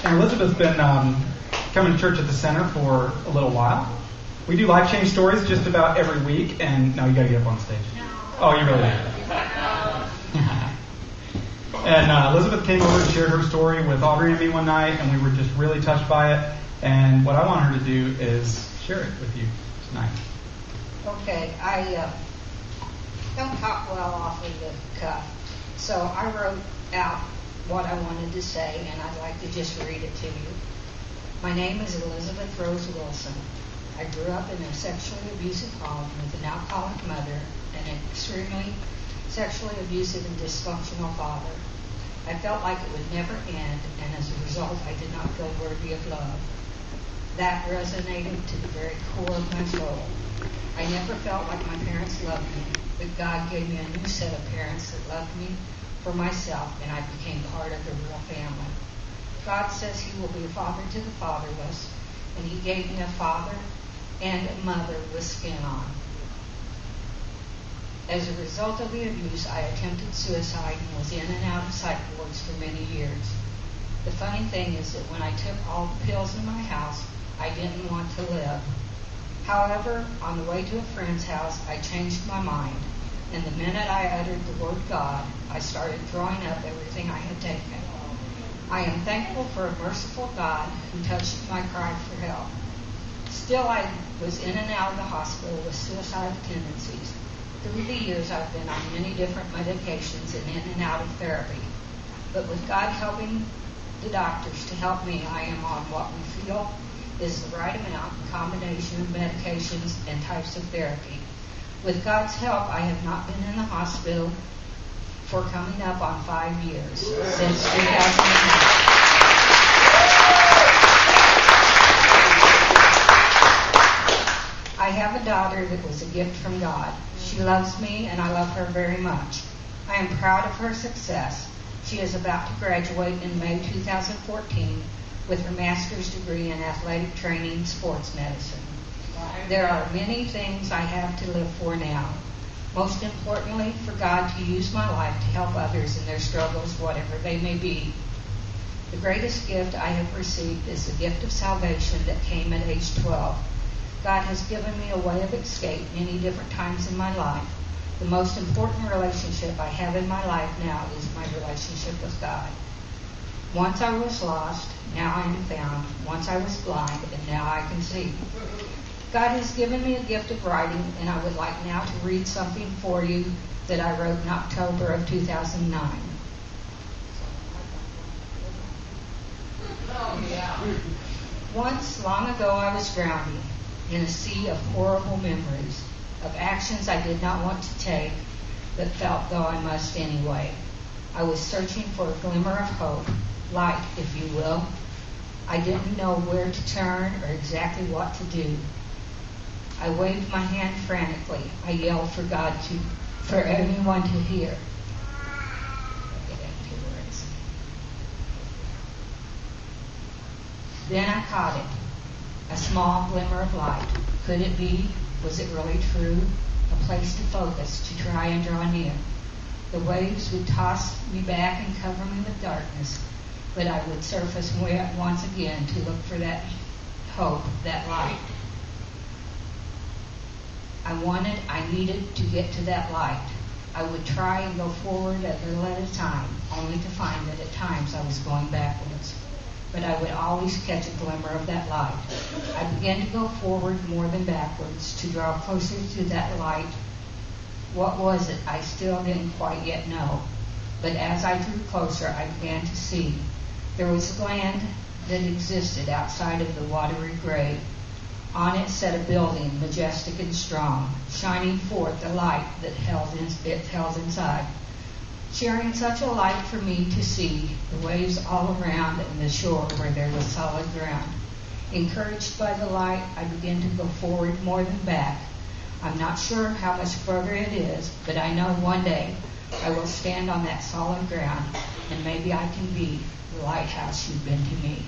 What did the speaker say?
And Elizabeth's been coming to church at the center for a little while. We do life change stories just about every week, and no, you got to get up on stage. Oh, you really do. And Elizabeth came over and shared her story with Audrey and me one night, and we were just really touched by it. And what I want her to do is share it with you tonight. Okay, I don't talk well off of the cuff, so I wrote out what I wanted to say, and I'd like to just read it to you. My name is Elizabeth Rose Wilson. I grew up in a sexually abusive home with an alcoholic mother and an extremely sexually abusive and dysfunctional father. I felt like it would never end, and as a result, I did not feel worthy of love. That resonated to the very core of my soul. I never felt like my parents loved me, but God gave me a new set of parents that loved me for myself, and I became part of the real family. God says He will be a father to the fatherless, and He gave me a father and a mother with skin on. As a result of the abuse, I attempted suicide and was in and out of psych wards for many years. The funny thing is that when I took all the pills in my house, I didn't want to live. However, on the way to a friend's house, I changed my mind, and the minute I uttered the word God, I started throwing up everything I had taken. I am thankful for a merciful God who touched my cry for help. Still, I was in and out of the hospital with suicidal tendencies. Through the years, I've been on many different medications and in and out of therapy. But with God helping the doctors to help me, I am on what we feel is the right amount, combination of medications and types of therapy. With God's help, I have not been in the hospital for coming up on 5 years, since 2009. I have a daughter that was a gift from God. She loves me, and I love her very much. I am proud of her success. She is about to graduate in May 2014 with her master's degree in athletic training and sports medicine. There are many things I have to live for now. Most importantly, for God to use my life to help others in their struggles, whatever they may be. The greatest gift I have received is the gift of salvation that came at age 12. God has given me a way of escape many different times in my life. The most important relationship I have in my life now is my relationship with God. Once I was lost, now I am found. Once I was blind, and now I can see. God has given me a gift of writing, and I would like now to read something for you that I wrote in October of 2009. Once, long ago, I was drowning in a sea of horrible memories, of actions I did not want to take, but felt though I must anyway. I was searching for a glimmer of hope, light, if you will. I didn't know where to turn or exactly what to do. I waved my hand frantically. I yelled for God for everyone to hear. Then I caught it. A small glimmer of light. Could it be? Was it really true? A place to focus, to try and draw near. The waves would toss me back and cover me with darkness, but I would surface once again to look for that hope, that light. I needed to get to that light. I would try and go forward a little at a time, only to find that at times I was going backwards. But I would always catch a glimmer of that light. I began to go forward more than backwards, to draw closer to that light. What was it? I still didn't quite yet know. But as I drew closer, I began to see. There was land that existed outside of the watery grave. On it sat a building, majestic and strong, shining forth the light that it held inside. Sharing such a light for me to see, the waves all around and the shore where there was solid ground. Encouraged by the light, I began to go forward more than back. I'm not sure how much further it is, but I know one day I will stand on that solid ground, and maybe I can be the lighthouse you've been to me.